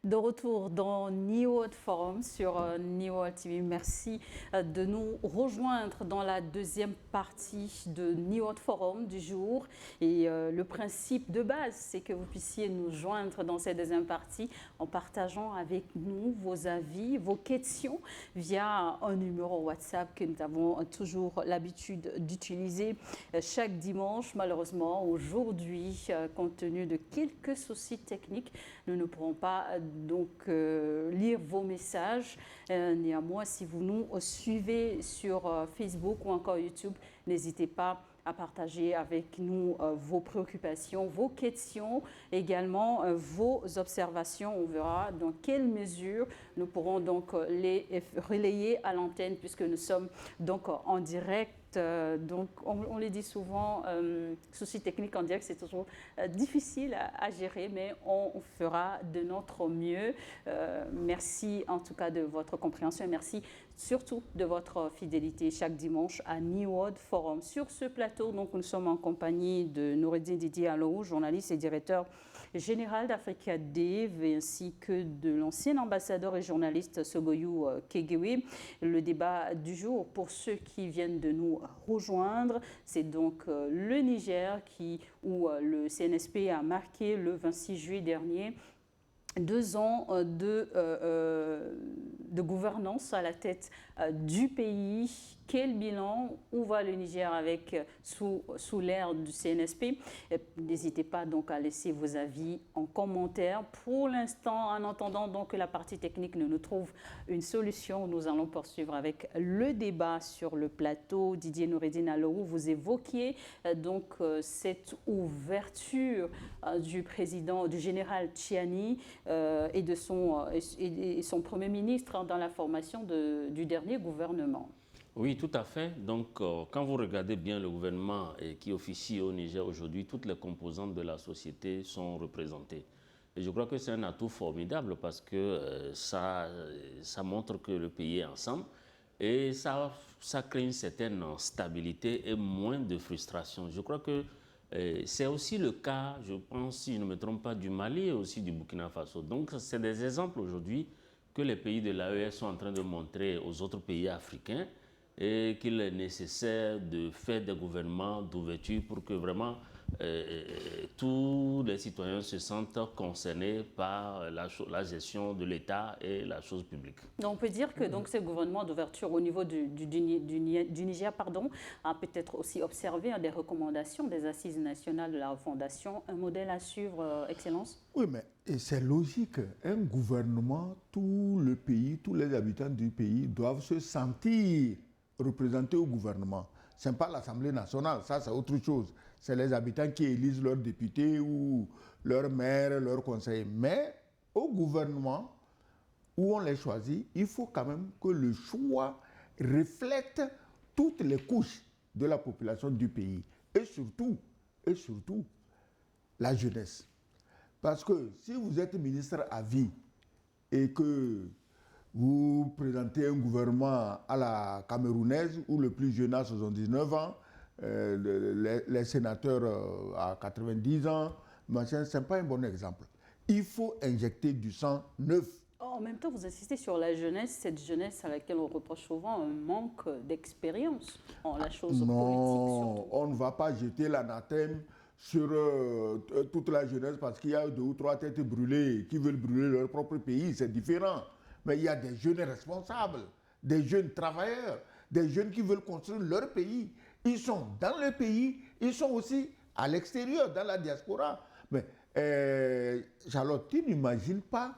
De retour dans New World Forum sur New World TV. Merci de nous rejoindre dans la deuxième partie de New World Forum du jour. Et le principe de base, c'est que vous puissiez nous joindre dans cette deuxième partie en partageant avec nous vos avis, vos questions via un numéro WhatsApp que nous avons toujours l'habitude d'utiliser chaque dimanche. Malheureusement, aujourd'hui, compte tenu de quelques soucis techniques, nous ne pourrons pas lire vos messages. Néanmoins, si vous nous suivez sur Facebook ou encore YouTube, n'hésitez pas à partager avec nous vos préoccupations, vos questions, également vos observations. On verra dans quelle mesure nous pourrons donc les relayer à l'antenne puisque nous sommes donc en direct. Donc, on le dit souvent, soucis techniques en direct, c'est toujours difficile à gérer, mais on fera de notre mieux. Merci en tout cas de votre compréhension et merci surtout de votre fidélité chaque dimanche à New World Forum. Sur ce plateau, donc, nous sommes en compagnie de Noureddine Didier Allo, journaliste et directeur général d'Africa Dev, ainsi que de l'ancien ambassadeur et journaliste Sogoyou Kegewe. Le débat du jour, pour ceux qui viennent de nous rejoindre, c'est donc le Niger où le CNSP a marqué le 26 juillet dernier 2 ans de gouvernance à la tête du pays. Quel bilan? Où va le Niger sous l'ère du CNSP? N'hésitez pas donc à laisser vos avis en commentaire. Pour l'instant, en attendant donc que la partie technique nous trouve une solution, nous allons poursuivre avec le débat sur le plateau. Didier Noureddine Allo, vous évoquiez donc cette ouverture du général Tchiani et son Premier ministre dans la formation du dernier gouvernement. Oui, tout à fait. Donc, quand vous regardez bien le gouvernement qui officie au Niger aujourd'hui, toutes les composantes de la société sont représentées. Et je crois que c'est un atout formidable parce que ça montre que le pays est ensemble et ça crée une certaine stabilité et moins de frustration. Je crois que c'est aussi le cas, je pense, si je ne me trompe pas, du Mali et aussi du Burkina Faso. Donc, c'est des exemples aujourd'hui que les pays de l'AES sont en train de montrer aux autres pays africains et qu'il est nécessaire de faire des gouvernements d'ouverture pour que vraiment tous les citoyens se sentent concernés par la gestion de l'État et la chose publique. Donc on peut dire que donc, ce gouvernement d'ouverture au niveau du Niger a peut-être aussi observé des recommandations des assises nationales de la refondation, un modèle à suivre, Excellence? Oui, mais c'est logique. Un gouvernement, tout le pays, tous les habitants du pays doivent se sentir représentés au gouvernement. Ce n'est pas l'Assemblée nationale, ça c'est autre chose. C'est les habitants qui élisent leurs députés ou leurs maires, leurs conseillers. Mais au gouvernement, où on les choisit, il faut quand même que le choix reflète toutes les couches de la population du pays. Et surtout, la jeunesse. Parce que si vous êtes ministre à vie et que vous présentez un gouvernement à la camerounaise où le plus jeune a 79 ans, les sénateurs à 90 ans, machin, ce n'est pas un bon exemple. Il faut injecter du sang neuf. En même temps, vous insistez sur la jeunesse, cette jeunesse à laquelle on reproche souvent un manque d'expérience en la chose politique. Non, on ne va pas jeter l'anathème sur toute la jeunesse parce qu'il y a 2 ou 3 têtes brûlées qui veulent brûler leur propre pays, c'est différent. Mais il y a des jeunes responsables, des jeunes travailleurs, des jeunes qui veulent construire leur pays. Ils sont dans le pays, ils sont aussi à l'extérieur, dans la diaspora. Mais Charlotte, tu n'imagines pas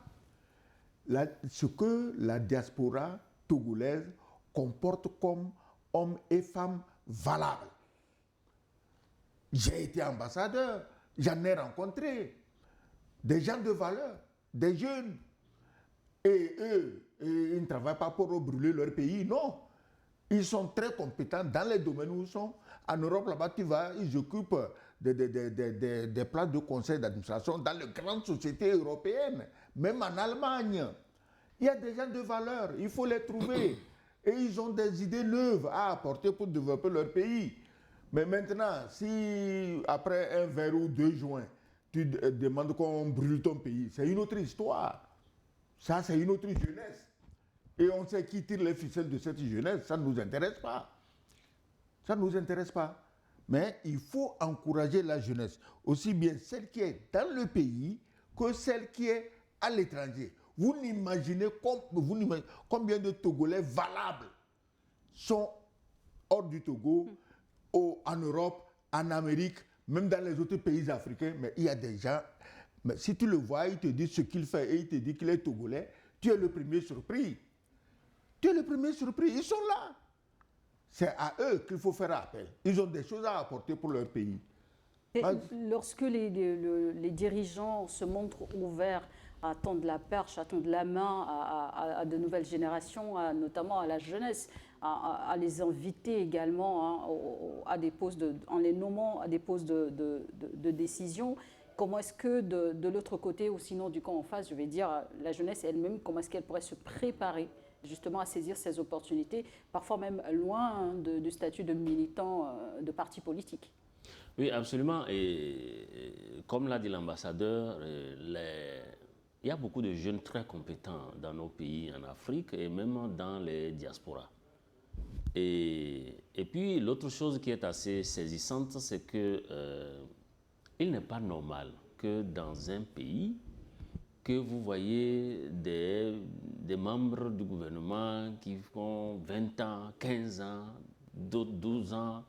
ce que la diaspora togolaise comporte comme hommes et femmes valables. J'ai été ambassadeur, j'en ai rencontré des gens de valeur, des jeunes. Et eux, ils ne travaillent pas pour brûler leur pays, non. Ils sont très compétents dans les domaines où ils sont. En Europe, là-bas, tu vas, ils occupent des places de conseil d'administration dans les grandes sociétés européennes, même en Allemagne. Il y a des gens de valeur, il faut les trouver. Et ils ont des idées neuves à apporter pour développer leur pays. Mais maintenant, si après un verre ou 2 joints, tu demandes qu'on brûle ton pays, c'est une autre histoire. Ça, c'est une autre jeunesse. Et on sait qui tire les ficelles de cette jeunesse. Ça ne nous intéresse pas. Ça ne nous intéresse pas. Mais il faut encourager la jeunesse, aussi bien celle qui est dans le pays que celle qui est à l'étranger. Vous n'imaginez combien de Togolais valables sont hors du Togo, en Europe, en Amérique, même dans les autres pays africains. Mais il y a des gens, mais si tu le vois, il te dit ce qu'il fait et il te dit qu'il est Togolais, tu es le premier surpris. Tu es le premier surpris. Ils sont là. C'est à eux qu'il faut faire appel. Ils ont des choses à apporter pour leur pays. Et lorsque les dirigeants se montrent ouverts à tendre la perche, à tendre la main à de nouvelles générations, notamment à la jeunesse, à les inviter également à des postes en les nommant à des postes de décision, comment est-ce que de l'autre côté, ou sinon du camp en face, je vais dire, la jeunesse elle-même, comment est-ce qu'elle pourrait se préparer justement à saisir ces opportunités, parfois même loin du statut de militant de parti politique? Oui, absolument. Et comme l'a dit l'ambassadeur, il y a beaucoup de jeunes très compétents dans nos pays en Afrique et même dans les diasporas. Et puis l'autre chose qui est assez saisissante, c'est que il n'est pas normal que dans un pays, que vous voyez des membres du gouvernement qui font 20 ans, 15 ans, 12 ans,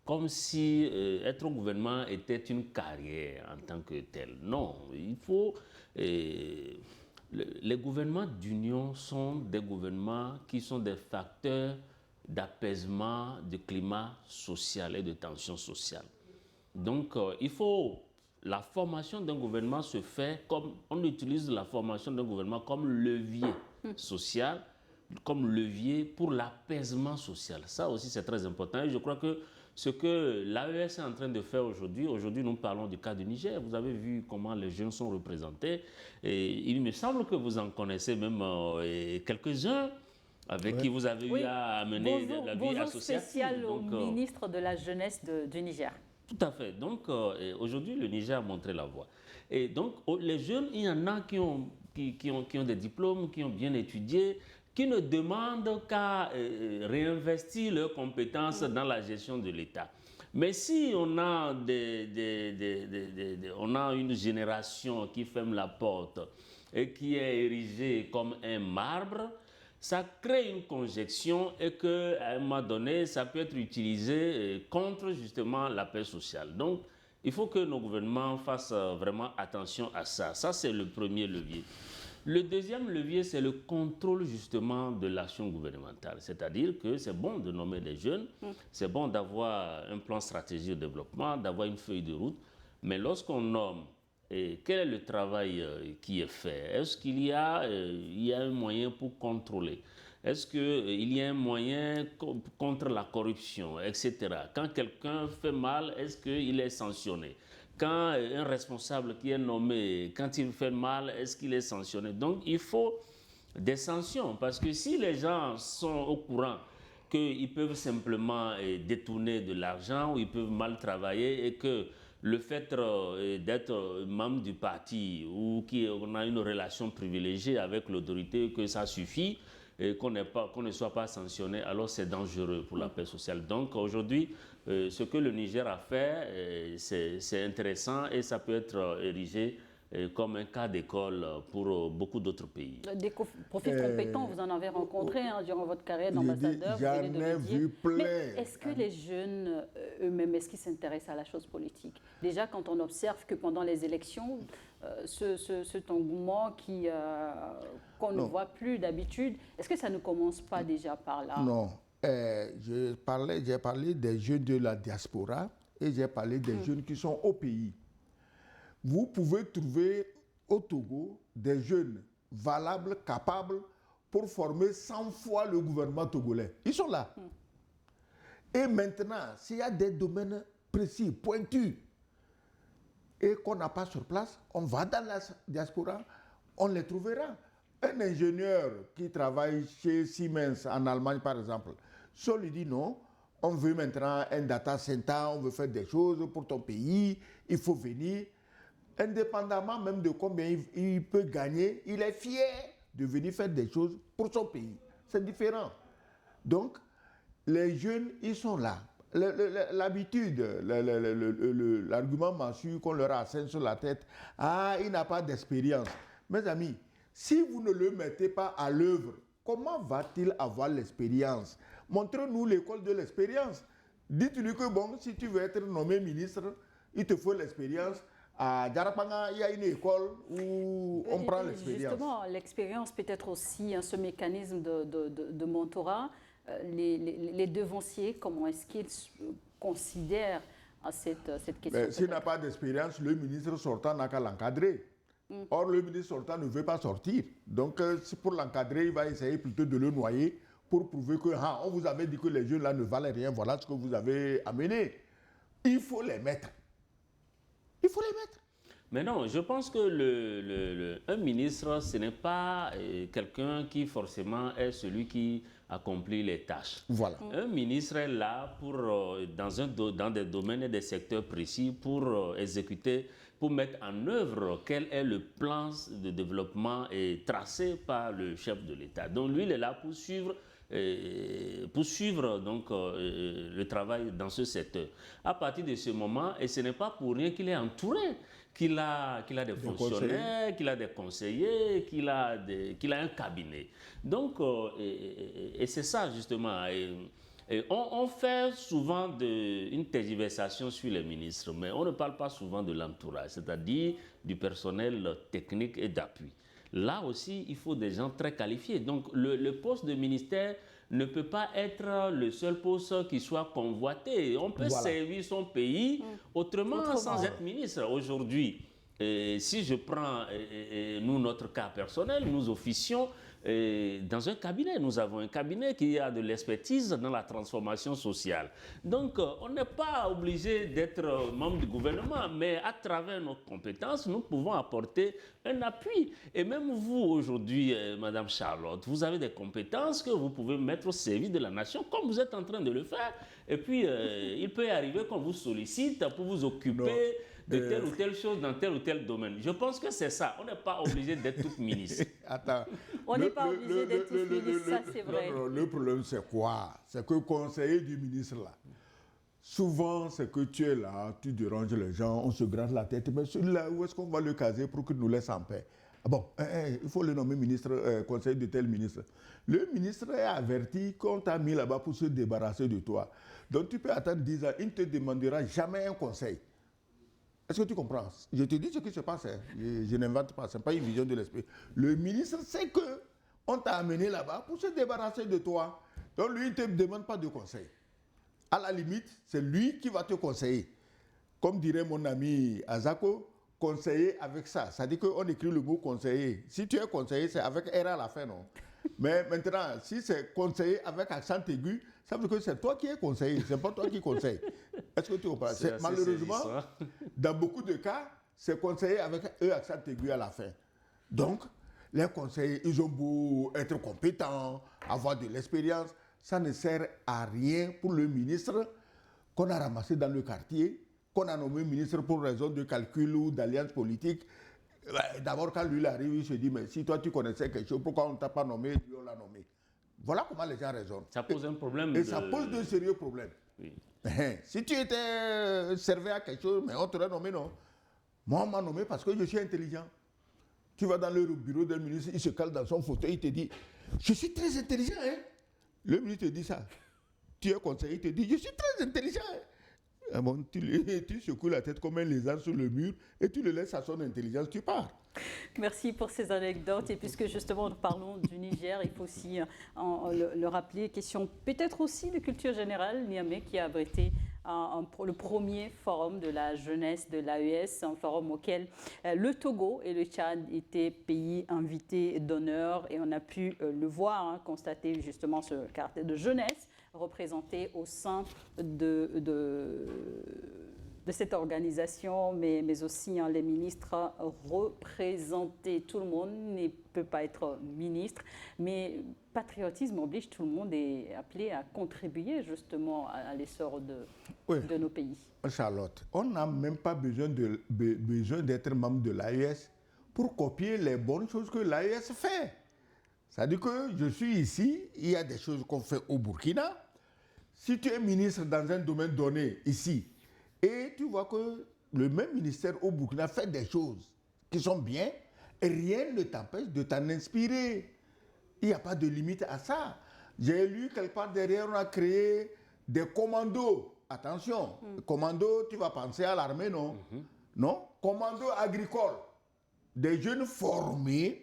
comme si être au gouvernement était une carrière en tant que telle. Non, il faut... les gouvernements d'union sont des gouvernements qui sont des facteurs d'apaisement du climat social et de tension sociale. Donc, il faut... La formation d'un gouvernement se fait comme... On utilise la formation d'un gouvernement comme levier social, comme levier pour l'apaisement social. Ça aussi, c'est très important. Et je crois que ce que l'AES est en train de faire aujourd'hui, nous parlons du cas du Niger. Vous avez vu comment les jeunes sont représentés. Et il me semble que vous en connaissez même quelques-uns avec qui vous avez eu à mener la vie associative. Spécial au ministre de la Jeunesse du Niger. Tout à fait. Donc, aujourd'hui, le Niger a montré la voie. Et donc, les jeunes, il y en a qui ont des diplômes, qui ont bien étudié, qui ne demandent qu'à réinvestir leurs compétences dans la gestion de l'État. Mais si on a, on a une génération qui ferme la porte et qui est érigée comme un marbre, ça crée une conjonction et qu'à un moment donné, ça peut être utilisé contre justement la paix sociale. Donc, il faut que nos gouvernements fassent vraiment attention à ça. Ça, c'est le premier levier. Le deuxième levier, c'est le contrôle justement de l'action gouvernementale. C'est-à-dire que c'est bon de nommer des jeunes, c'est bon d'avoir un plan stratégique de développement, d'avoir une feuille de route, mais lorsqu'on nomme, et quel est le travail qui est fait? Est-ce qu'il y a un moyen pour contrôler? Est-ce qu'il y a un moyen contre la corruption, etc. Quand quelqu'un fait mal, est-ce qu'il est sanctionné? Quand un responsable qui est nommé, quand il fait mal, est-ce qu'il est sanctionné? Donc il faut des sanctions, parce que si les gens sont au courant qu'ils peuvent simplement détourner de l'argent ou ils peuvent mal travailler et que le fait d'être membre du parti ou qu'on a une relation privilégiée avec l'autorité, que ça suffit et qu'on ne soit pas sanctionné, alors c'est dangereux pour la paix sociale. Donc aujourd'hui, ce que le Niger a fait, c'est intéressant et ça peut être érigé comme un cas d'école pour beaucoup d'autres pays. Des profils compétents, vous en avez rencontré durant votre carrière d'ambassadeur. J'en ai vu plein. Mais est-ce que les jeunes eux-mêmes, est-ce qu'ils s'intéressent à la chose politique? Déjà, quand on observe que pendant les élections, cet engouement qu'on ne voit plus d'habitude, est-ce que ça ne commence pas déjà par là? Non. J'ai parlé des jeunes de la diaspora et j'ai parlé des jeunes qui sont au pays. Vous pouvez trouver au Togo des jeunes valables, capables pour former 100 fois le gouvernement togolais. Ils sont là. Et maintenant, s'il y a des domaines précis, pointus, et qu'on n'a pas sur place, on va dans la diaspora, on les trouvera. Un ingénieur qui travaille chez Siemens en Allemagne, par exemple, si on lui dit non, on veut maintenant un data center, on veut faire des choses pour ton pays, il faut venir. Indépendamment même de combien il peut gagner, il est fier de venir faire des choses pour son pays. C'est différent. Donc, les jeunes, ils sont là. L'habitude, l'argument mensu qu'on leur assène sur la tête, ah, il n'a pas d'expérience. Mes amis, si vous ne le mettez pas à l'œuvre, comment va-t-il avoir l'expérience? Montrez-nous l'école de l'expérience. Dites-lui que bon, si tu veux être nommé ministre, il te faut l'expérience. À Djarapanga, il y a une école où on prend l'expérience. Justement, l'expérience peut être aussi ce mécanisme de mentorat. Les devanciers, comment est-ce qu'ils considèrent cette question? S'il n'a pas d'expérience, le ministre sortant n'a qu'à l'encadrer. Or, le ministre sortant ne veut pas sortir. Donc, pour l'encadrer, il va essayer plutôt de le noyer pour prouver que on vous avait dit que les jeunes là ne valaient rien, voilà ce que vous avez amené. Il faut les mettre. Il faut les mettre. Mais non, je pense que un ministre, ce n'est pas quelqu'un qui forcément est celui qui accomplit les tâches. Voilà. Un ministre est là pour, dans des domaines et des secteurs précis pour exécuter, pour mettre en œuvre quel est le plan de développement tracé par le chef de l'État. Donc lui, il est là pour suivre donc, le travail dans ce secteur. À partir de ce moment, et ce n'est pas pour rien qu'il est entouré, qu'il a des fonctionnaires, qu'il a des conseillers, qu'il a un cabinet. Donc, et c'est ça justement. On fait souvent une tergiversation sur les ministres, mais on ne parle pas souvent de l'entourage, c'est-à-dire du personnel technique et d'appui. Là aussi, il faut des gens très qualifiés. Donc, le poste de ministère ne peut pas être le seul poste qui soit convoité. On peut servir son pays autrement sans être ministre. Aujourd'hui, si je prends nous, notre cas personnel, nous officions dans un cabinet. Nous avons un cabinet qui a de l'expertise dans la transformation sociale. Donc, on n'est pas obligé d'être membre du gouvernement, mais à travers nos compétences, nous pouvons apporter un appui. Et même vous, aujourd'hui, Madame Charlotte, vous avez des compétences que vous pouvez mettre au service de la nation, comme vous êtes en train de le faire. Et puis, il peut y arriver qu'on vous sollicite pour vous occuper de telle ou telle chose dans tel ou tel domaine. Je pense que c'est ça. On n'est pas obligé d'être tout ministre. Attends. On n'est pas obligé d'être tout ministre, ça c'est vrai. Non, le problème c'est quoi? C'est que conseiller du ministre là, souvent c'est que tu es là, tu déranges les gens, on se gratte la tête, mais celui-là, où est-ce qu'on va le caser pour qu'il nous laisse en paix? Ah bon, il faut le nommer ministre, conseiller de tel ministre. Le ministre est averti qu'on t'a mis là-bas pour se débarrasser de toi. Donc tu peux attendre 10 ans, il ne te demandera jamais un conseil. Est-ce que tu comprends? Je te dis ce qui se passe. Hein. Je n'invente pas, ce n'est pas une vision de l'esprit. Le ministre sait qu'on t'a amené là-bas pour se débarrasser de toi. Donc lui, il ne te demande pas de conseil. À la limite, c'est lui qui va te conseiller. Comme dirait mon ami Azako, conseiller avec ça. Ça dit qu'on écrit le mot conseiller. Si tu es conseiller, c'est avec R à la fin, non? Mais maintenant, si c'est conseiller avec accent aigu, ça veut dire que c'est toi qui es conseiller, c'est pas toi qui conseille. Est-ce que tu comprends? Malheureusement, dans beaucoup de cas, c'est conseiller avec accent aigu à la fin. Donc, les conseillers, ils ont beau être compétents, avoir de l'expérience, ça ne sert à rien pour le ministre qu'on a ramassé dans le quartier, qu'on a nommé ministre pour raison de calcul ou d'alliance politique. D'abord, quand lui arrive, il se dit, mais si toi tu connaissais quelque chose, pourquoi on ne t'a pas nommé, lui on l'a nommé? Voilà comment les gens raisonnent. Ça pose un problème. Et ça pose de sérieux problèmes. Oui. Si tu étais servi à quelque chose, mais on t'aurait nommé, non. Moi, on m'a nommé parce que je suis intelligent. Tu vas dans le bureau d'un ministre, il se cale dans son fauteuil, il te dit, je suis très intelligent, hein. Le ministre te dit ça. Tu es conseiller, il te dit, je suis très intelligent, hein. Ah bon, tu secoues la tête comme un lézard sur le mur et tu le laisses à son intelligence, tu pars. Merci pour ces anecdotes. Et puisque justement nous parlons du Niger, il faut aussi le rappeler, question peut-être aussi de culture générale, Niamey qui a abrité le premier forum de la jeunesse de l'AES, un forum auquel le Togo et le Tchad étaient pays invités d'honneur. Et on a pu le voir, constater justement ce caractère de jeunesse représenté au sein de cette organisation, mais aussi les ministres représentés. Tout le monde ne peut pas être ministre, mais patriotisme oblige, tout le monde est appelé à contribuer justement à l'essor de nos pays. Charlotte, on n'a même pas besoin d'être membre de l'AES pour copier les bonnes choses que l'AES fait. C'est-à-dire que je suis ici, il y a des choses qu'on fait au Burkina. Si tu es ministre dans un domaine donné, ici, et tu vois que le même ministère au Burkina fait des choses qui sont bien, rien ne t'empêche de t'en inspirer. Il n'y a pas de limite à ça. J'ai lu quelque part derrière, on a créé des commandos. Attention, commando, tu vas penser à l'armée, non? Non? Commando agricole. Des jeunes formés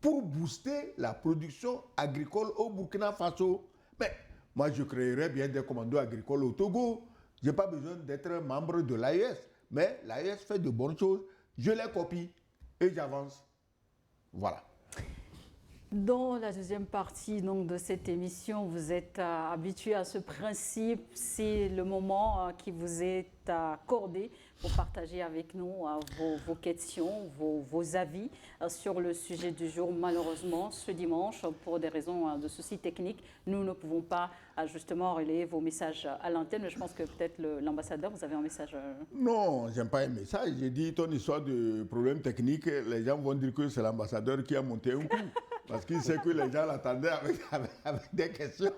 pour booster la production agricole au Burkina Faso. Mais moi, je créerais bien des commandos agricoles au Togo. Je n'ai pas besoin d'être membre de l'AES. Mais l'AES fait de bonnes choses. Je les copie et j'avance. Voilà. Dans la deuxième partie donc, de cette émission, vous êtes habitué à ce principe. C'est le moment qui vous est accordé pour partager avec nous vos questions, vos avis sur le sujet du jour. Malheureusement, ce dimanche, pour des raisons de soucis techniques, nous ne pouvons pas justement relayer vos messages à l'antenne. Mais je pense que peut-être l'ambassadeur, vous avez un message. Non, j'aime pas un message. J'ai dit ton histoire de problème technique. Les gens vont dire que c'est l'ambassadeur qui a monté un coup. Parce qu'il sait que les gens l'attendaient avec des questions.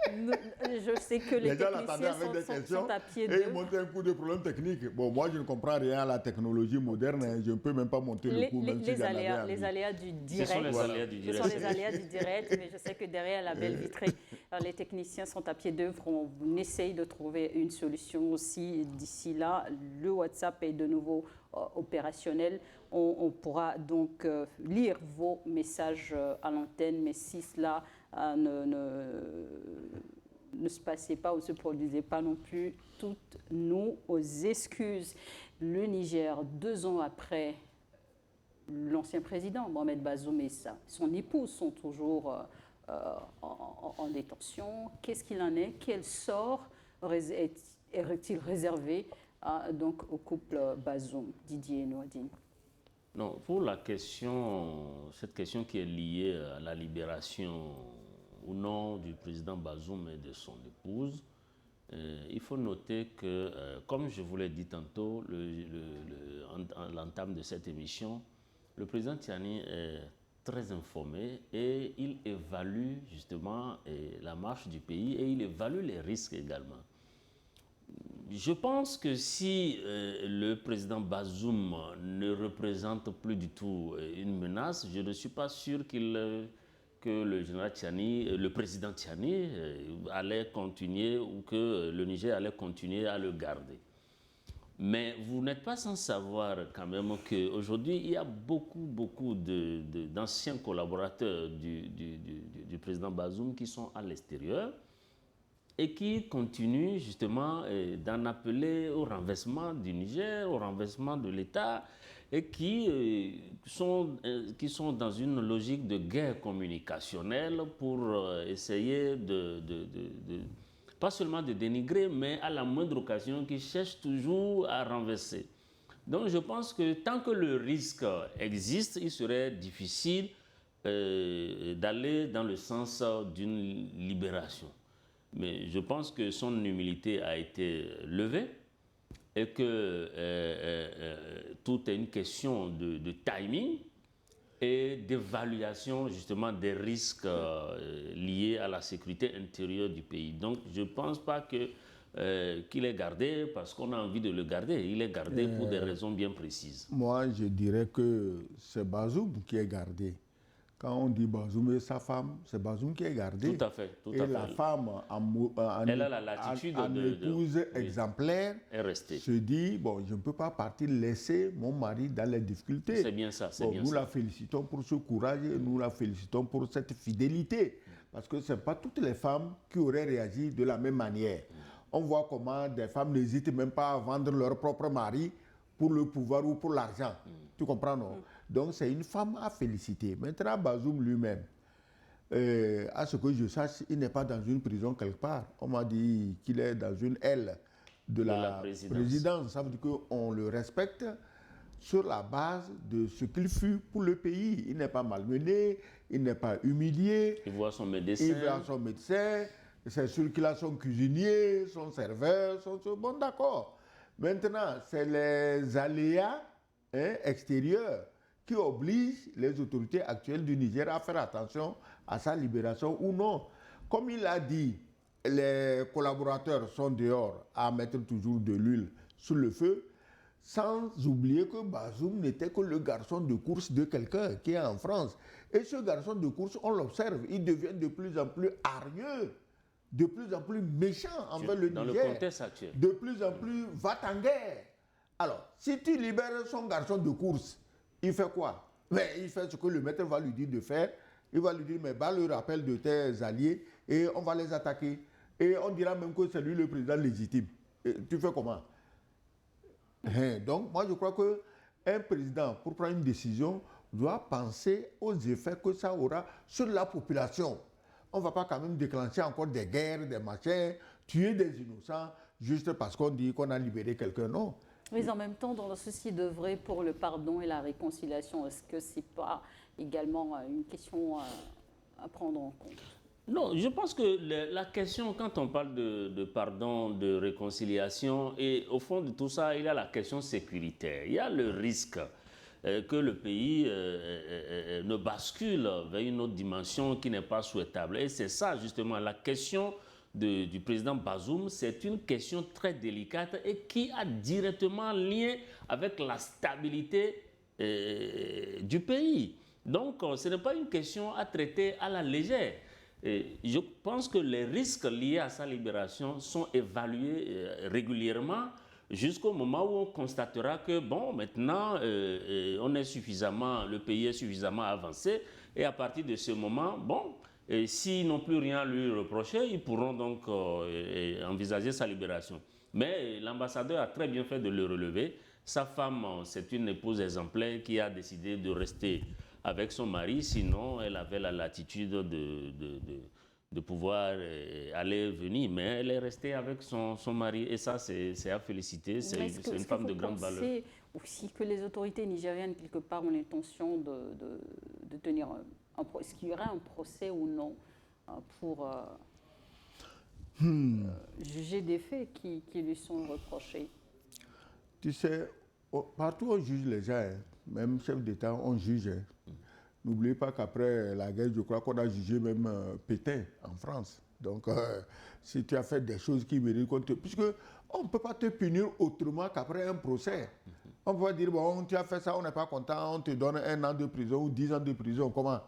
Je sais que les techniciens sont à pied d'œuvre. Et ils montent un coup de problème technique. Bon, moi, je ne comprends rien à la technologie moderne. Hein. Je ne peux même pas monter le coup. Les aléas du direct. Ce sont les aléas du direct. Ce sont les aléas du direct, mais je sais que derrière la belle vitrée, les techniciens sont à pied d'œuvre. On essaye de trouver une solution aussi. D'ici là, le WhatsApp est de nouveau opérationnel. On pourra donc lire vos messages à l'antenne, mais si cela ne se passait pas ou ne se produisait pas non plus, toutes nos excuses. Le Niger, 2 ans après l'ancien président Mohamed Bazoum et son épouse sont toujours en détention. Qu'est-ce qu'il en est? Quel sort est-il réservé donc au couple Bazoum, Didier Nouadine? Non, pour cette question qui est liée à la libération ou non du président Bazoum et de son épouse, il faut noter que, comme je vous l'ai dit tantôt, en l'entame de cette émission, le président Tiani est très informé et il évalue justement la marche du pays et il évalue les risques également. Je pense que si le président Bazoum ne représente plus du tout une menace, je ne suis pas sûr que le général Tiani, le président Tiani allait continuer ou que le Niger allait continuer à le garder. Mais vous n'êtes pas sans savoir quand même qu'aujourd'hui, il y a beaucoup d'anciens collaborateurs du président Bazoum qui sont à l'extérieur et qui continuent justement d'en appeler au renversement du Niger, au renversement de l'État, et qui sont dans une logique de guerre communicationnelle pour essayer pas seulement de dénigrer, mais à la moindre occasion, qui cherchent toujours à renverser. Donc je pense que tant que le risque existe, il serait difficile d'aller dans le sens d'une libération. Mais je pense que son humilité a été levée et que tout est une question de timing et d'évaluation justement des risques liés à la sécurité intérieure du pays. Donc je ne pense pas qu'il est gardé parce qu'on a envie de le garder. Il est gardé pour des raisons bien précises. Moi, je dirais que c'est Bazoum qui est gardé. Quand on dit Bazoum et sa femme, c'est Bazoum qui est gardé. Tout à fait. Et la femme, elle a la latitude en épouse exemplaire, se dit, bon, je ne peux pas partir laisser mon mari dans les difficultés. C'est bien ça. Nous la félicitons pour ce courage et nous la félicitons pour cette fidélité. Parce que ce n'est pas toutes les femmes qui auraient réagi de la même manière. On voit comment des femmes n'hésitent même pas à vendre leur propre mari pour le pouvoir ou pour l'argent. Tu comprends, non? Donc, c'est une femme à féliciter. Maintenant, Bazoum lui-même, à ce que je sache, il n'est pas dans une prison quelque part. On m'a dit qu'il est dans une aile de la présidence. Ça veut dire qu'on le respecte sur la base de ce qu'il fut pour le pays. Il n'est pas malmené, il n'est pas humilié. Il voit son médecin. Il voit son médecin. C'est sûr qu'il a son cuisinier, son serveur, bon, d'accord. Maintenant, c'est les aléas extérieurs qui obligent les autorités actuelles du Niger à faire attention à sa libération ou non. Comme il a dit, les collaborateurs sont dehors à mettre toujours de l'huile sur le feu, sans oublier que Bazoum n'était que le garçon de course de quelqu'un qui est en France. Et ce garçon de course, on l'observe, il devient de plus en plus hargneux, de plus en plus méchant envers le Niger. Dans le contexte actuel. De plus en plus va-t-en-guerre. Alors, si tu libères son garçon de course, il fait quoi? Mais il fait ce que le maître va lui dire de faire. Il va lui dire, mais bats le rappel de tes alliés et on va les attaquer. Et on dira même que c'est lui le président légitime. Et tu fais comment? Donc, moi, je crois qu'un président, pour prendre une décision, doit penser aux effets que ça aura sur la population. On ne va pas quand même déclencher encore des guerres, des machins, tuer des innocents, juste parce qu'on dit qu'on a libéré quelqu'un. Non. Mais en même temps, dans le souci d'œuvrer pour le pardon et la réconciliation, est-ce que ce n'est pas également une question à prendre en compte? Non, je pense que la question, quand on parle de pardon, de réconciliation, et au fond de tout ça, il y a la question sécuritaire. Il y a le risque que le pays ne bascule vers une autre dimension qui n'est pas souhaitable. Et c'est ça, justement, la question du président Bazoum, c'est une question très délicate et qui a directement lien avec la stabilité du pays. Donc, ce n'est pas une question à traiter à la légère. Et je pense que les risques liés à sa libération sont évalués régulièrement jusqu'au moment où on constatera que, bon, maintenant, on est suffisamment, le pays est suffisamment avancé et à partir de ce moment, bon, s'ils n'ont plus rien à lui reprocher, ils pourront donc envisager sa libération. Mais l'ambassadeur a très bien fait de le relever. Sa femme, c'est une épouse exemplaire qui a décidé de rester avec son mari, sinon elle avait la latitude de pouvoir aller et venir, mais elle est restée avec son mari et ça c'est à féliciter, c'est une femme de grande valeur. Est-ce aussi que les autorités nigériennes quelque part ont l'intention de tenir est-ce qu'il y aurait un procès ou non pour juger des faits qui lui sont reprochés? Tu sais, partout on juge les gens, hein. Même chef d'État, on juge. Hein. N'oubliez pas qu'après la guerre, je crois qu'on a jugé même Pétain en France. Donc, si tu as fait des choses qui méritent qu'on te... Puisque on ne peut pas te punir autrement qu'après un procès. On peut pas dire, bon, tu as fait ça, on n'est pas content, on te donne 1 an de prison ou 10 ans de prison. Comment?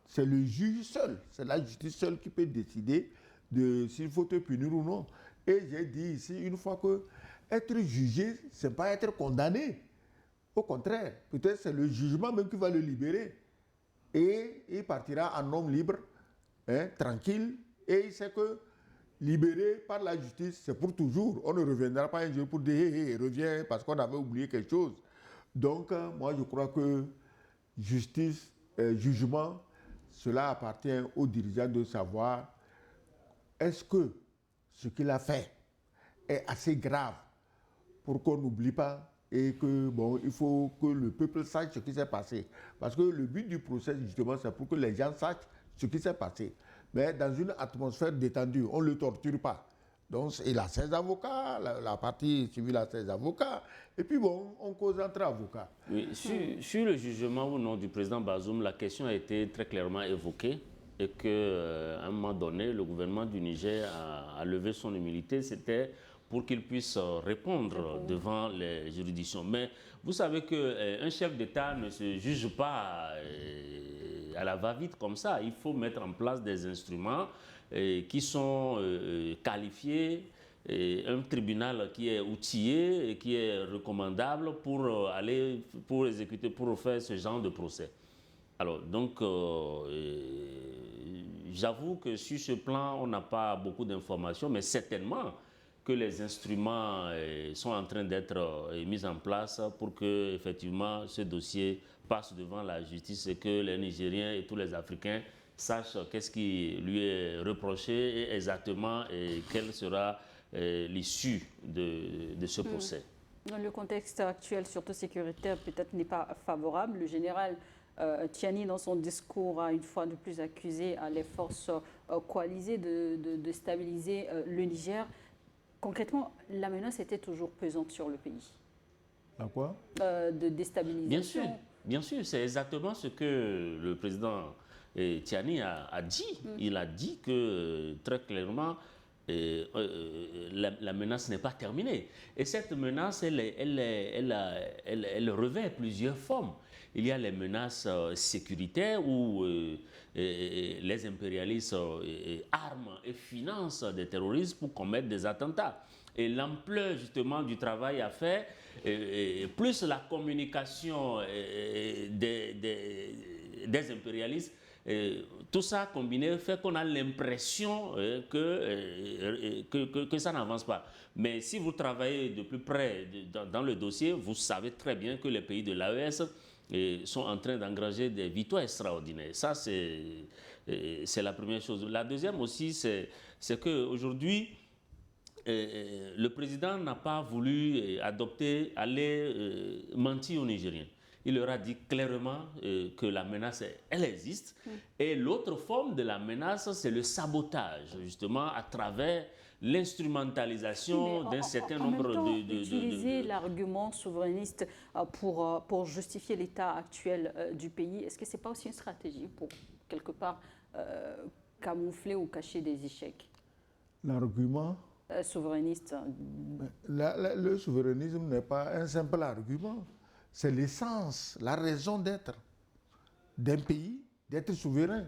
C'est le juge seul, c'est la justice seule qui peut décider de s'il faut te punir ou non. Et j'ai dit ici, une fois que être jugé, ce n'est pas être condamné. Au contraire, peut-être c'est le jugement même qui va le libérer. Et il partira en homme libre, hein, tranquille, et il sait que libéré par la justice, c'est pour toujours. On ne reviendra pas un jour pour dire hey, reviens parce qu'on avait oublié quelque chose. Donc, moi, je crois que justice, jugement, cela appartient aux dirigeants de savoir est-ce que ce qu'il a fait est assez grave pour qu'on n'oublie pas et que, bon, il faut que le peuple sache ce qui s'est passé. Parce que le but du procès, justement, c'est pour que les gens sachent ce qui s'est passé. Mais dans une atmosphère détendue, on ne le torture pas. Donc, il a ses avocats, la partie civile a ses avocats, et puis bon, on cause entre avocats. Oui, sur le jugement ou non du président Bazoum, la question a été très clairement évoquée et qu'à un moment donné, le gouvernement du Niger a levé son humilité. C'était pour qu'il puisse répondre devant les juridictions. Mais vous savez qu'un chef d'État ne se juge pas à la va-vite comme ça. Il faut mettre en place des instruments qui sont qualifiés, un tribunal qui est outillé et qui est recommandable pour exécuter, pour faire ce genre de procès. Alors, donc, j'avoue que sur ce plan, on n'a pas beaucoup d'informations, mais certainement que les instruments sont en train d'être mis en place pour que, effectivement, ce dossier passe devant la justice et que les Nigériens et tous les Africains sachent qu'est-ce qui lui est reproché et exactement quelle sera l'issue de ce procès. Dans le contexte actuel, surtout sécuritaire, peut-être n'est pas favorable. Le général Tchiani, dans son discours, a une fois de plus accusé les forces coalisées de stabiliser le Niger. Concrètement, la menace était toujours pesante sur le pays. À quoi? De déstabilisation. Bien sûr, c'est exactement ce que le président Tiani a dit. Il a dit que très clairement, la menace n'est pas terminée. Et cette menace, elle revêt plusieurs formes. Il y a les menaces sécuritaires où les impérialistes arment et financent des terroristes pour commettre des attentats. Et l'ampleur justement du travail à faire, plus la communication des impérialistes, tout ça combiné fait qu'on a l'impression que ça n'avance pas. Mais si vous travaillez de plus près dans le dossier, vous savez très bien que les pays de l'AES sont en train d'engranger des victoires extraordinaires. Ça, c'est la première chose. La deuxième aussi, c'est qu'aujourd'hui, le président n'a pas voulu aller mentir aux Nigériens. Il leur a dit clairement que la menace, elle existe. Et l'autre forme de la menace, c'est le sabotage, justement, à travers l'instrumentalisation d'un certain nombre utiliser l'argument souverainiste pour justifier l'état actuel du pays, est-ce que ce n'est pas aussi une stratégie pour, quelque part, camoufler ou cacher des échecs? L'argument souverainiste. Le souverainisme n'est pas un simple argument. C'est l'essence, la raison d'être d'un pays, d'être souverain.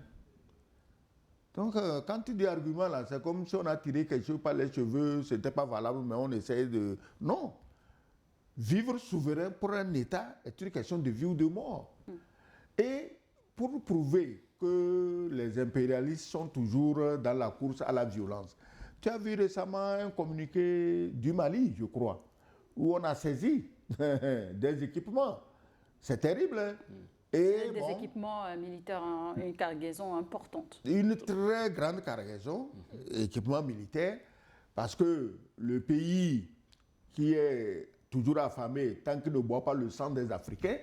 Donc, quand tu dis argument, là, c'est comme si on a tiré quelque chose par les cheveux, ce n'était pas valable, mais on essaie de... Non. Vivre souverain pour un État est une question de vie ou de mort. Et pour prouver que les impérialistes sont toujours dans la course à la violence, tu as vu récemment un communiqué du Mali, je crois, où on a saisi des équipements. C'est terrible, hein? Et des équipements militaires, une cargaison importante. Une très grande cargaison, équipements militaires, parce que le pays qui est toujours affamé, tant qu'il ne boit pas le sang des Africains,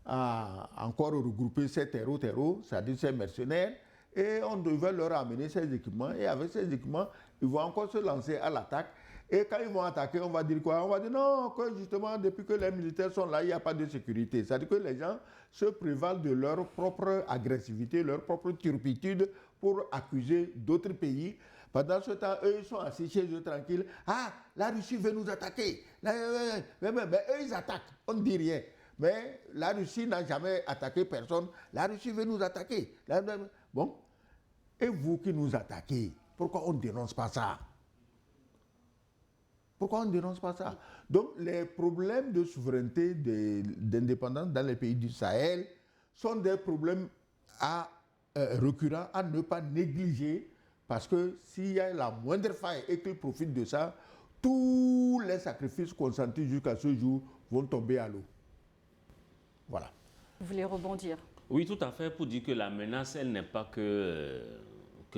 a encore regroupé ces terreaux, c'est-à-dire ces mercenaires, et on devait leur amener ces équipements, et avec ces équipements, ils vont encore se lancer à l'attaque. Et quand ils vont attaquer, on va dire quoi? On va dire non, que justement, depuis que les militaires sont là, il n'y a pas de sécurité. C'est-à-dire que les gens se prévalent de leur propre agressivité, leur propre turpitude pour accuser d'autres pays. Pendant ce temps, eux, ils sont assis chez eux tranquilles. Ah, la Russie veut nous attaquer. Mais eux, ils attaquent. On ne dit rien. Mais la Russie n'a jamais attaqué personne. La Russie veut nous attaquer. Bon. Et vous qui nous attaquez, pourquoi on ne dénonce pas ça? Pourquoi on ne dénonce pas ça? Donc, les problèmes de souveraineté, d'indépendance dans les pays du Sahel sont des problèmes récurrents à ne pas négliger, parce que s'il y a la moindre faille et qu'ils profitent de ça, tous les sacrifices consentis jusqu'à ce jour vont tomber à l'eau. Voilà. Vous voulez rebondir? Oui, tout à fait, pour dire que la menace, elle n'est pas que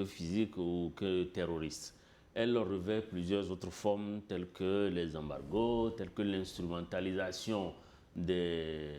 physique ou que terroriste. Elle revêt plusieurs autres formes telles que les embargos, telles que l'instrumentalisation des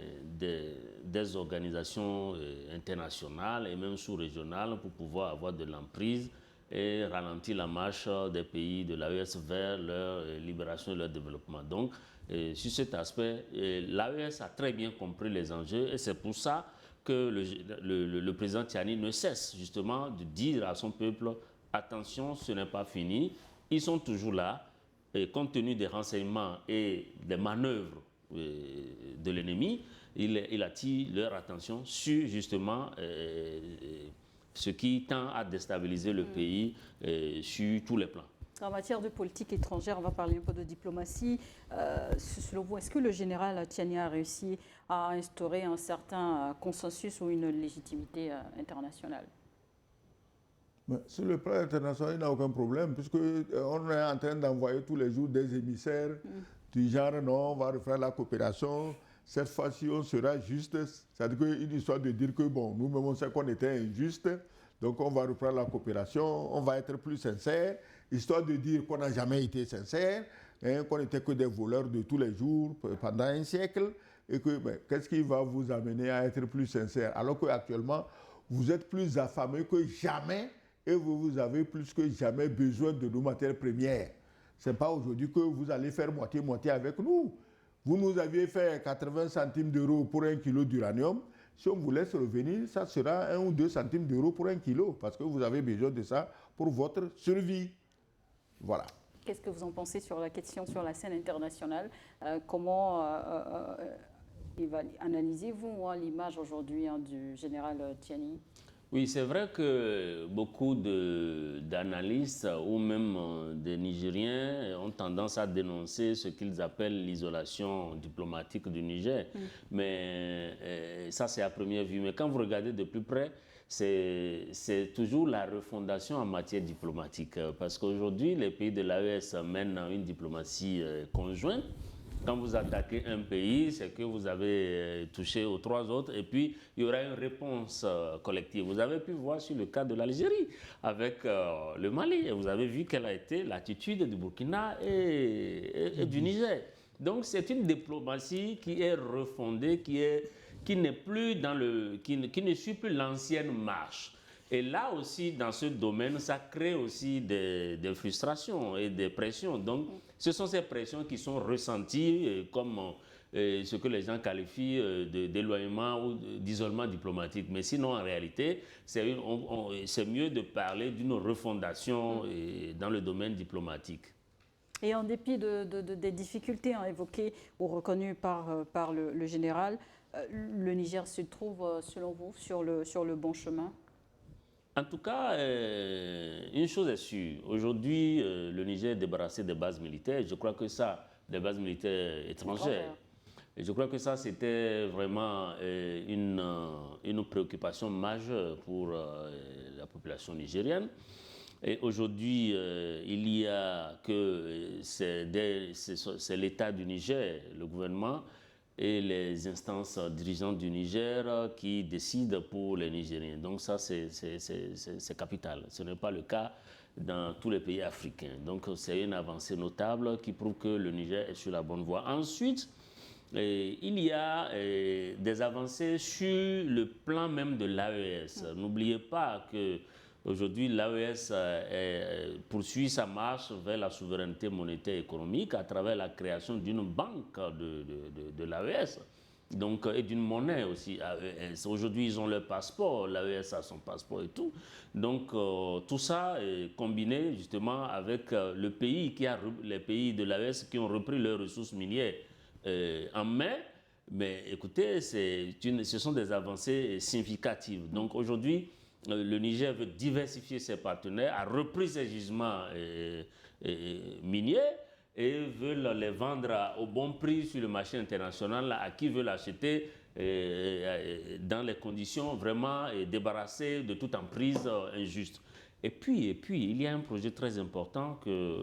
organisations internationales et même sous-régionales pour pouvoir avoir de l'emprise et ralentir la marche des pays de l'AES vers leur libération et leur développement. Donc, sur cet aspect, l'AES a très bien compris les enjeux et c'est pour ça que le président Tiani ne cesse justement de dire à son peuple: attention, ce n'est pas fini. Ils sont toujours là, et compte tenu des renseignements et des manœuvres de l'ennemi, il attire leur attention sur justement ce qui tend à déstabiliser le pays sur tous les plans. En matière de politique étrangère, on va parler un peu de diplomatie. Selon vous, est-ce que le général Tiani a réussi à instaurer un certain consensus ou une légitimité internationale? Sur le plan international, il n'y a aucun problème, puisqu'on est en train d'envoyer tous les jours des émissaires du genre, non, on va refaire la coopération, cette fois-ci on sera juste. C'est-à-dire une histoire de dire que, bon, nous-mêmes on sait qu'on était injuste, donc on va reprendre la coopération, on va être plus sincère, histoire de dire qu'on n'a jamais été sincère, hein, qu'on n'était que des voleurs de tous les jours pendant un siècle, et que, qu'est-ce qui va vous amener à être plus sincère? Alors qu'actuellement, vous êtes plus affamés que jamais, et vous avez plus que jamais besoin de nos matières premières. Ce n'est pas aujourd'hui que vous allez faire moitié-moitié avec nous. Vous nous aviez fait 80 centimes d'euros pour 1 kilo d'uranium. si on vous laisse revenir, ça sera 1 ou 2 centimes d'euros pour 1 kilo, parce que vous avez besoin de ça pour votre survie. Voilà. Qu'est-ce que vous en pensez sur la question sur la scène internationale? Comment analysez-vous l'image aujourd'hui du général Tiani? Oui, c'est vrai que beaucoup d'analystes ou même des Nigériens ont tendance à dénoncer ce qu'ils appellent l'isolation diplomatique du Niger. Mais ça, c'est à première vue. Mais quand vous regardez de plus près, c'est toujours la refondation en matière diplomatique. Parce qu'aujourd'hui, les pays de l'AES mènent une diplomatie conjointe. Quand vous attaquez un pays, c'est que vous avez touché aux 3 autres et puis il y aura une réponse collective. Vous avez pu voir sur le cas de l'Algérie avec le Mali et vous avez vu quelle a été l'attitude du Burkina et du Niger. Donc c'est une diplomatie qui est refondée, qui n'est plus qui ne suit plus l'ancienne marche. Et là aussi, dans ce domaine, ça crée aussi des frustrations et des pressions. Donc, ce sont ces pressions qui sont ressenties comme ce que les gens qualifient d'éloignement ou d'isolement diplomatique. Mais sinon, en réalité, c'est mieux de parler d'une refondation dans le domaine diplomatique. Et en dépit des difficultés évoquées ou reconnues par le général, le Niger se trouve, selon vous, sur le bon chemin? En tout cas, une chose est sûre. Aujourd'hui, le Niger est débarrassé des bases militaires. Je crois que ça, des bases militaires étrangères. Et je crois que ça, c'était vraiment une préoccupation majeure pour la population nigérienne. Et aujourd'hui, il y a que c'est l'État du Niger, le gouvernement, et les instances dirigeantes du Niger qui décident pour les Nigériens. Donc ça, c'est capital. Ce n'est pas le cas dans tous les pays africains. Donc c'est une avancée notable qui prouve que le Niger est sur la bonne voie. Ensuite, il y a des avancées sur le plan même de l'AES. N'oubliez pas que aujourd'hui, l'AES poursuit sa marche vers la souveraineté monétaire et économique à travers la création d'une banque de l'AES, donc, et d'une monnaie aussi, AES. Aujourd'hui, ils ont leur passeport, l'AES a son passeport et tout. Donc, tout ça est combiné justement avec les pays de l'AES qui ont repris leurs ressources minières en main. Mais écoutez, ce sont des avancées significatives. Donc, aujourd'hui, le Niger veut diversifier ses partenaires, a repris ses gisements miniers et veut les vendre au bon prix sur le marché international à qui veut l'acheter dans les conditions vraiment débarrassées de toute emprise injuste. Et puis, il y a un projet très important que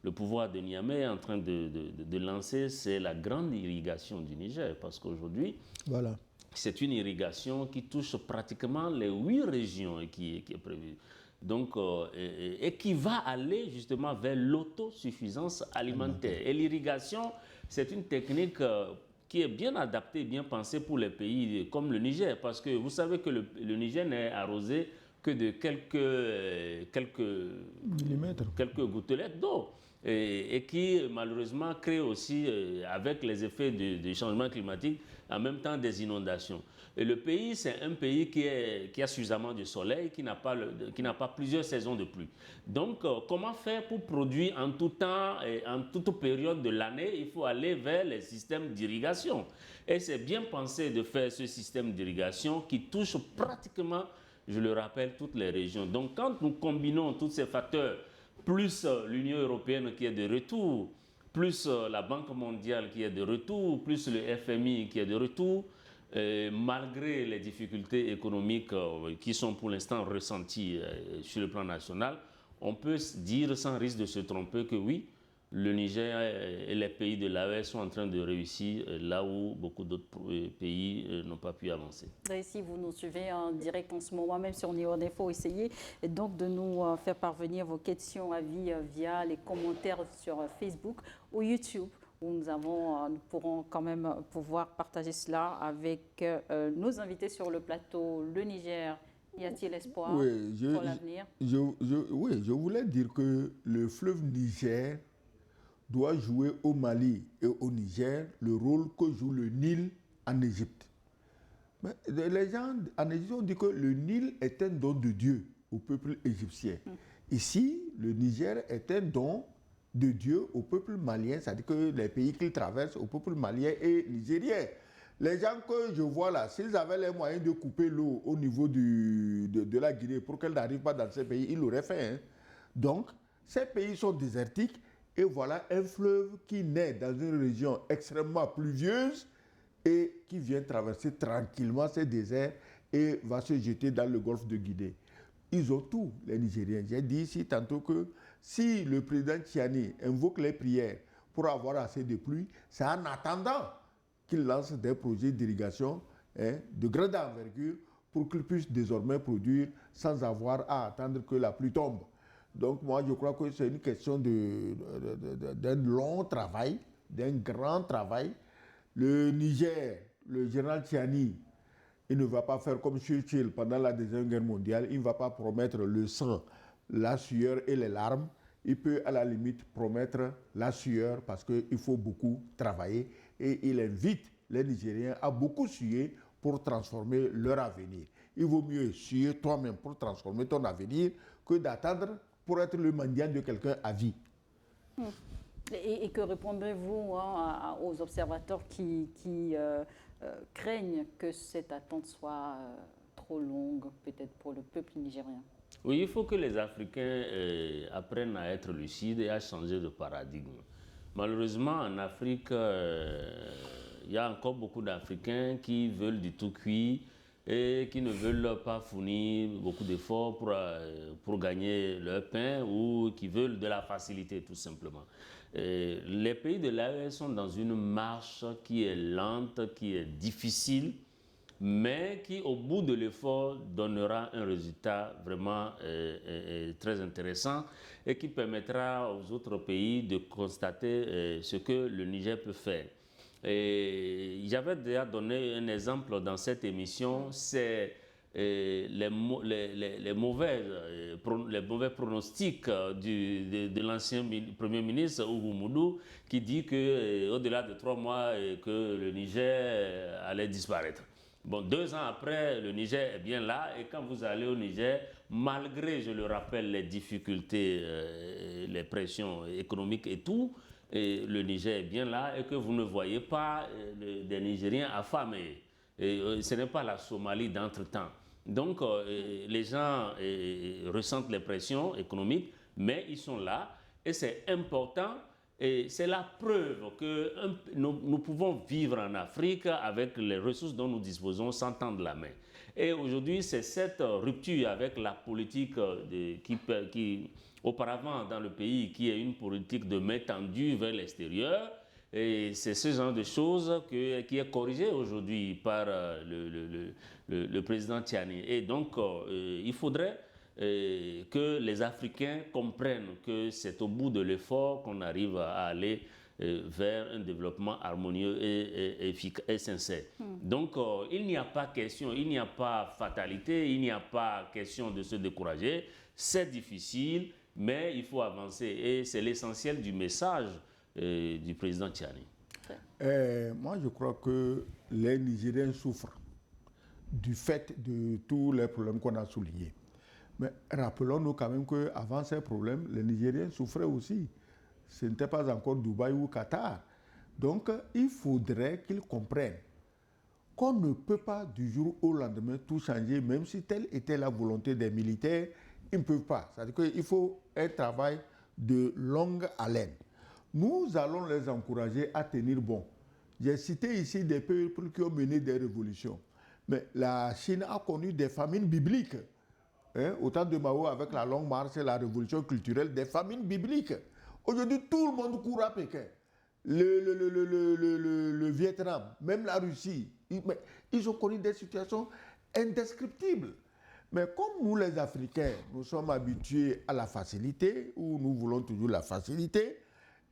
le pouvoir de Niamey est en train de lancer, c'est la grande irrigation du Niger. Parce qu'aujourd'hui, voilà, c'est une irrigation qui touche pratiquement les 8 régions qui est prévue. Donc, et qui va aller justement vers l'autosuffisance alimentaire. Et l'irrigation, c'est une technique qui est bien adaptée, bien pensée pour les pays comme le Niger. Parce que vous savez que le Niger n'est arrosé que de quelques gouttelettes d'eau. Et qui malheureusement crée aussi, avec les effets du changement climatique, en même temps des inondations. Et le pays, c'est un pays qui a suffisamment de soleil, qui n'a pas plusieurs saisons de pluie. Donc, comment faire pour produire en tout temps et en toute période de l'année? Il faut aller vers les systèmes d'irrigation. Et c'est bien pensé de faire ce système d'irrigation qui touche pratiquement, je le rappelle, toutes les régions. Donc, quand nous combinons tous ces facteurs, plus l'Union européenne qui est de retour, plus la Banque mondiale qui est de retour, plus le FMI qui est de retour, malgré les difficultés économiques qui sont pour l'instant ressenties sur le plan national, on peut dire sans risque de se tromper que oui, le Niger et les pays de l'AES sont en train de réussir là où beaucoup d'autres pays n'ont pas pu avancer. Et si vous nous suivez en direct en ce moment, même sur Nihon Info, essayez donc de nous faire parvenir vos questions, avis via les commentaires sur Facebook ou YouTube, où nous pourrons quand même pouvoir partager cela avec nos invités sur le plateau. Le Niger, y a-t-il espoir pour l'avenir? Oui, je voulais dire que le fleuve Niger doit jouer au Mali et au Niger le rôle que joue le Nil en Égypte. Mais les gens en Égypte ont dit que le Nil est un don de Dieu au peuple égyptien. Ici, le Niger est un don de Dieu au peuple malien, c'est-à-dire que les pays qu'il traverse, au peuple malien et nigérien. Les gens que je vois là, s'ils avaient les moyens de couper l'eau au niveau de la Guinée pour qu'elle n'arrive pas dans ces pays, ils l'auraient fait. Hein. Donc, ces pays sont désertiques et voilà un fleuve qui naît dans une région extrêmement pluvieuse et qui vient traverser tranquillement ces déserts et va se jeter dans le golfe de Guinée. Ils ont tout, les Nigériens. J'ai dit ici tantôt que si le président Tiani invoque les prières pour avoir assez de pluie, c'est en attendant qu'il lance des projets d'irrigation de grande envergure pour qu'il puisse désormais produire sans avoir à attendre que la pluie tombe. Donc moi, je crois que c'est une question d'un long travail, d'un grand travail. Le Niger, le général Tiani, il ne va pas faire comme Churchill pendant la Deuxième Guerre mondiale. Il ne va pas promettre le sang, la sueur et les larmes. Il peut à la limite promettre la sueur parce qu'il faut beaucoup travailler. Et il invite les Nigériens à beaucoup suer pour transformer leur avenir. Il vaut mieux suer toi-même pour transformer ton avenir que d'attendre pour être le mendiant de quelqu'un à vie. Et que répondrez-vous aux observateurs qui craignent que cette attente soit trop longue, peut-être pour le peuple nigérien? Oui, il faut que les Africains apprennent à être lucides et à changer de paradigme. Malheureusement, en Afrique, il y a encore beaucoup d'Africains qui veulent du tout cuit et qui ne veulent pas fournir beaucoup d'efforts pour gagner leur pain ou qui veulent de la facilité tout simplement. Les pays de l'AES sont dans une marche qui est lente, qui est difficile, mais qui au bout de l'effort donnera un résultat vraiment très intéressant et qui permettra aux autres pays de constater ce que le Niger peut faire. J'avais déjà donné un exemple dans cette émission, c'est les mauvais pronostics de l'ancien Premier ministre Ougou Moudou qui dit qu'au-delà de 3 mois, que le Niger allait disparaître. Bon, 2 ans après, le Niger est bien là et quand vous allez au Niger, malgré, je le rappelle, les difficultés, les pressions économiques et tout, et le Niger est bien là et que vous ne voyez pas des Nigériens affamés. Ce n'est pas la Somalie d'entre-temps. Donc, les gens ressentent les pressions économiques, mais ils sont là et c'est important. Et c'est la preuve que nous pouvons vivre en Afrique avec les ressources dont nous disposons sans tendre la main. Et aujourd'hui, c'est cette rupture avec la politique qui auparavant dans le pays, qui est une politique de main tendue vers l'extérieur. Et c'est ce genre de choses qui est corrigé aujourd'hui par le président Tiani. Et donc, il faudrait que les Africains comprennent que c'est au bout de l'effort qu'on arrive à aller vers un développement harmonieux et sincère. Donc, il n'y a pas question, il n'y a pas fatalité, il n'y a pas question de se décourager. C'est difficile, mais il faut avancer. Et c'est l'essentiel du message du président Tiani. Moi, je crois que les Nigériens souffrent du fait de tous les problèmes qu'on a soulignés. Mais rappelons-nous quand même qu'avant ces problèmes, les Nigériens souffraient aussi. Ce n'était pas encore Dubaï ou Qatar. Donc, il faudrait qu'ils comprennent qu'on ne peut pas du jour au lendemain tout changer, même si telle était la volonté des militaires, ils ne peuvent pas. C'est-à-dire qu'il faut un travail de longue haleine. Nous allons les encourager à tenir bon. J'ai cité ici des peuples qui ont mené des révolutions. Mais la Chine a connu des famines bibliques. Au temps de Mao, avec la longue marche et la révolution culturelle, des famines bibliques. Aujourd'hui, tout le monde court à Pékin. Le Vietnam, même la Russie, ils ont connu des situations indescriptibles. Mais comme nous, les Africains, nous sommes habitués à la facilité, ou nous voulons toujours la facilité,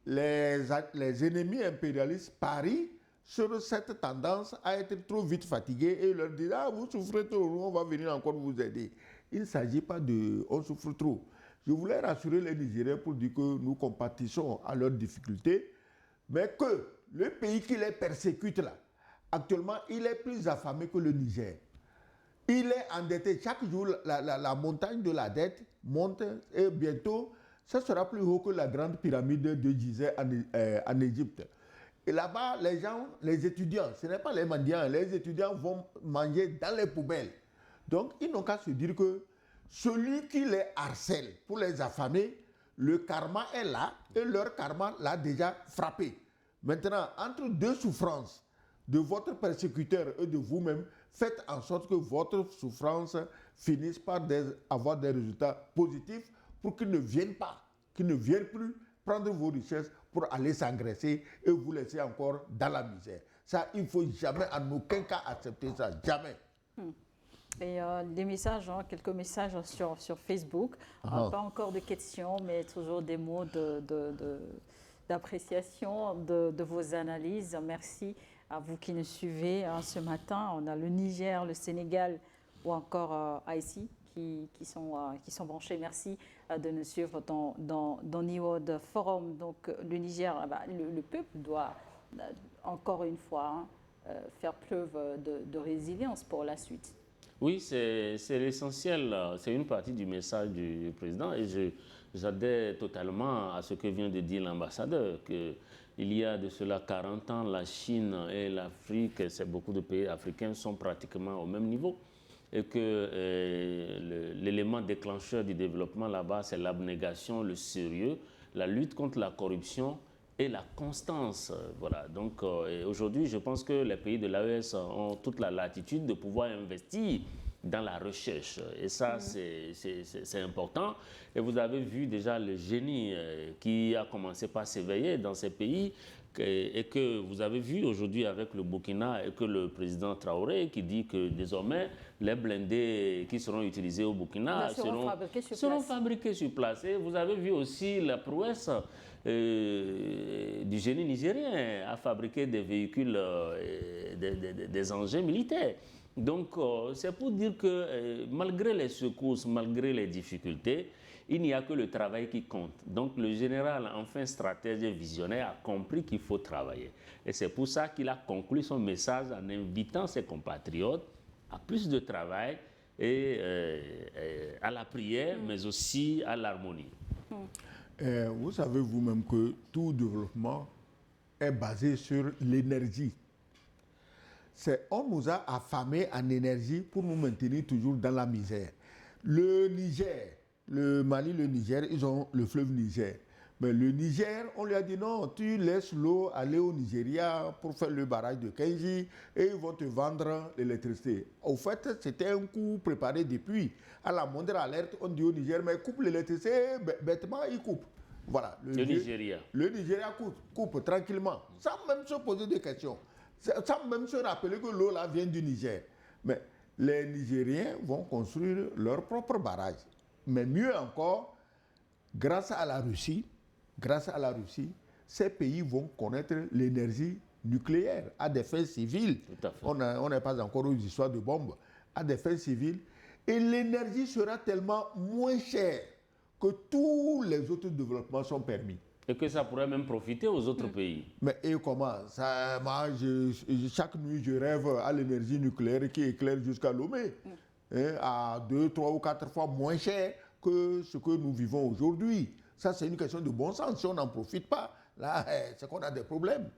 les ennemis impérialistes parient sur cette tendance à être trop vite fatigués et leur disent « Ah, vous souffrez trop, on va venir encore vous aider ». Il ne s'agit pas de « on souffre trop ». Je voulais rassurer les Nigériens pour dire que nous compatissons à leurs difficultés, mais que le pays qui les persécute là actuellement, il est plus affamé que le Niger. Il est endetté. Chaque jour, la montagne de la dette monte et bientôt, ça sera plus haut que la grande pyramide de Gizeh en Égypte. Et là-bas, les gens, les étudiants, ce n'est pas les mendiants, les étudiants vont manger dans les poubelles. Donc, ils n'ont qu'à se dire que celui qui les harcèle pour les affamer, le karma est là et leur karma l'a déjà frappé. Maintenant, entre deux souffrances, de votre persécuteur et de vous-même, faites en sorte que votre souffrance finisse par avoir des résultats positifs pour qu'ils ne viennent plus prendre vos richesses pour aller s'engraisser et vous laisser encore dans la misère. Ça, il ne faut jamais, en aucun cas, accepter ça. Jamais. Et des messages, quelques messages sur Facebook. Pas encore de questions, mais toujours des mots d'appréciation de vos analyses. Merci à vous qui nous suivez ce matin. On a le Niger, le Sénégal ou encore Haïti qui sont branchés. Merci de nous suivre dans NIOD Forum. Donc le Niger, le peuple doit encore une fois faire preuve de résilience pour la suite. Oui, c'est l'essentiel. C'est une partie du message du président et j'adhère totalement à ce que vient de dire l'ambassadeur, qu'il y a de cela 40 ans, la Chine et l'Afrique, beaucoup de pays africains sont pratiquement au même niveau et que l'élément déclencheur du développement là-bas, c'est l'abnégation, le sérieux, la lutte contre la corruption et la constance. Voilà. Donc aujourd'hui, je pense que les pays de l'AES ont toute la latitude de pouvoir investir dans la recherche. Et ça, c'est important. Et vous avez vu déjà le génie qui a commencé par s'éveiller dans ces pays et que vous avez vu aujourd'hui avec le Burkina et que le président Traoré qui dit que désormais, les blindés qui seront utilisés au Burkina seront fabriqués sur place. Et vous avez vu aussi la prouesse du génie nigérien à fabriquer des véhicules, des engins militaires. Donc, c'est pour dire que malgré les secousses, malgré les difficultés, il n'y a que le travail qui compte. Donc, le général, enfin stratège et visionnaire, a compris qu'il faut travailler. Et c'est pour ça qu'il a conclu son message en invitant ses compatriotes à plus de travail et à la prière, mais aussi à l'harmonie. Vous savez vous-même que tout développement est basé sur l'énergie. On nous a affamés en énergie pour nous maintenir toujours dans la misère. Le Niger, le Mali, le Niger, ils ont le fleuve Niger. Mais le Niger, on lui a dit non, tu laisses l'eau aller au Nigeria pour faire le barrage de Kenji et ils vont te vendre l'électricité. Au fait, c'était un coup préparé depuis. À la moindre alerte, on dit au Niger, mais coupe l'électricité, bêtement, il coupe. Voilà. Le Nigeria coupe tranquillement, sans même se poser de questions. Sans même se rappeler que l'eau là vient du Niger. Mais les Nigériens vont construire leur propre barrage. Mais mieux encore, grâce à la Russie, ces pays vont connaître l'énergie nucléaire à des fins civiles. On n'est pas encore aux histoires de bombes. À des fins civiles. Et l'énergie sera tellement moins chère que tous les autres développements sont permis. Et que ça pourrait même profiter aux autres pays. Mais et comment ça, moi, chaque nuit, je rêve à l'énergie nucléaire qui éclaire jusqu'à Lomé, à 2, 3 ou 4 fois moins cher que ce que nous vivons aujourd'hui. Ça, c'est une question de bon sens. Si on n'en profite pas, là, c'est qu'on a des problèmes.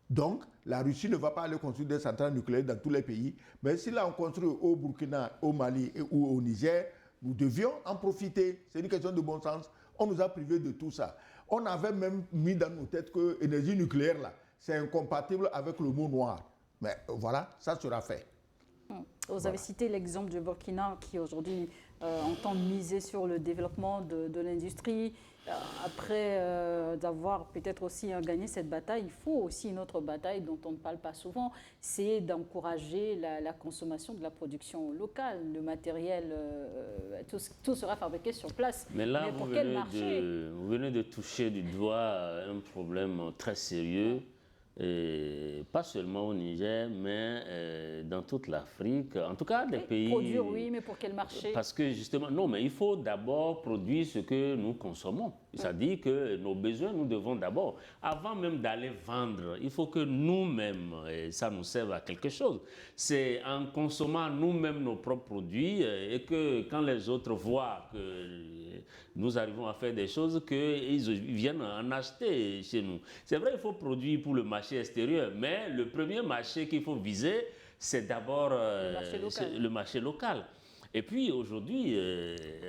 Donc, la Russie ne va pas aller construire des centrales nucléaires dans tous les pays. Mais si là, on construit au Burkina, au Mali ou au Niger, nous devions en profiter. C'est une question de bon sens. On nous a privés de tout ça. On avait même mis dans nos têtes que l'énergie nucléaire, là, c'est incompatible avec le mot noir. Mais voilà, ça sera fait. Vous avez cité l'exemple du Burkina qui aujourd'hui entend miser sur le développement de l'industrie. Après d'avoir peut-être aussi gagné cette bataille, il faut aussi une autre bataille dont on ne parle pas souvent, c'est d'encourager la consommation de la production locale. Le matériel, tout sera fabriqué sur place. Mais là, vous venez de toucher du doigt un problème très sérieux Et pas seulement au Niger, mais dans toute l'Afrique, en tout cas des pays... Produire, oui, mais pour quel marché? Parce que justement, non, mais il faut d'abord produire ce que nous consommons. C'est-à-dire que nos besoins, nous devons d'abord, avant même d'aller vendre, il faut que nous-mêmes, et ça nous serve à quelque chose. C'est en consommant nous-mêmes nos propres produits et que quand les autres voient que nous arrivons à faire des choses, qu'ils viennent en acheter chez nous. C'est vrai, il faut produire pour le marché extérieur, mais le premier marché qu'il faut viser, c'est d'abord le marché local. Et puis aujourd'hui,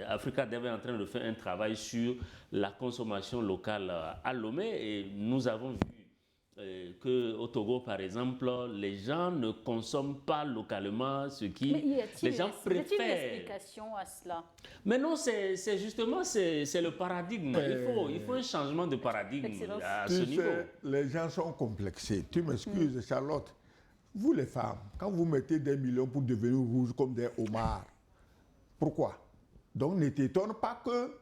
Africa Dev est en train de faire un travail sur la consommation locale à Lomé et nous avons vu qu'au Togo, par exemple, les gens ne consomment pas localement ce qui... Les gens préfèrent... Y a-t-il une explication à cela? Mais non, c'est justement c'est le paradigme. Il faut un changement de paradigme à ce niveau. Les gens sont complexés. Tu m'excuses, Charlotte. Vous les femmes, quand vous mettez des millions pour devenir rouges comme des homards, pourquoi? Donc ne t'étonne pas que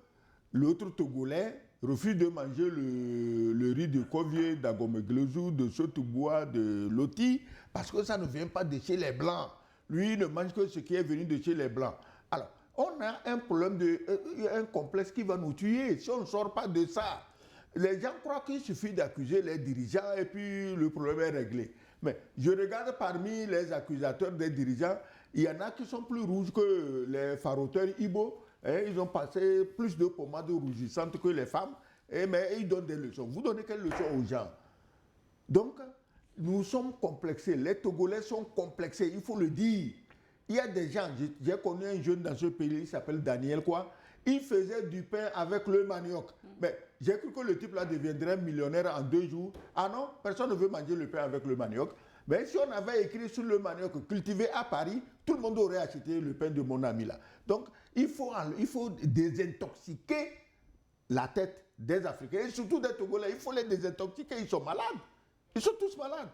l'autre Togolais refuse de manger le riz de Covier, d'Agomeglezu, de Sotobois, de Loti, parce que ça ne vient pas de chez les Blancs. Lui, il ne mange que ce qui est venu de chez les Blancs. Alors, on a un problème, un complexe qui va nous tuer si on ne sort pas de ça. Les gens croient qu'il suffit d'accuser les dirigeants et puis le problème est réglé. Mais je regarde parmi les accusateurs des dirigeants, il y en a qui sont plus rouges que les faroteurs Ibo. Ils ont passé plus de pommade rougissante que les femmes, mais ils donnent des leçons. Vous donnez quelles leçons aux gens? Donc, nous sommes complexés. Les Togolais sont complexés, il faut le dire. Il y a des gens, j'ai connu un jeune dans ce pays, il s'appelle Daniel, quoi. Il faisait du pain avec le manioc. Mais j'ai cru que le type là deviendrait millionnaire en 2 jours. Ah non, personne ne veut manger le pain avec le manioc. Mais si on avait écrit sur le manioc cultivé à Paris, tout le monde aurait acheté le pain de mon ami là. Donc, il faut désintoxiquer la tête des Africains, et surtout des Togolais. Il faut les désintoxiquer, ils sont malades. Ils sont tous malades.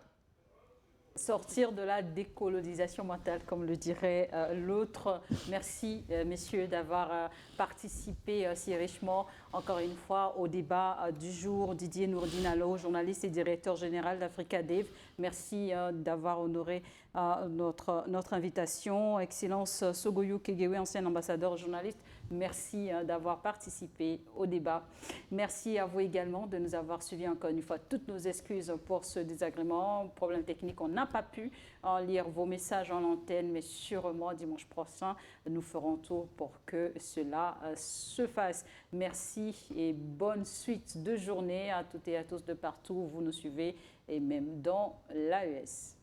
Sortir de la décolonisation mentale, comme le dirait l'autre. Merci, messieurs, d'avoir participé si richement, encore une fois, au débat du jour. Didier Nourdine-Allo, journaliste et directeur général d'Africa Dev. Merci d'avoir honoré notre invitation. Excellence Sogoyou Kegewe, ancien ambassadeur journaliste. Merci d'avoir participé au débat. Merci à vous également de nous avoir suivis encore une fois. Toutes nos excuses pour ce désagrément, problème technique. On n'a pas pu lire vos messages en antenne, mais sûrement dimanche prochain, nous ferons tout pour que cela se fasse. Merci et bonne suite de journée à toutes et à tous de partout où vous nous suivez et même dans l'AES.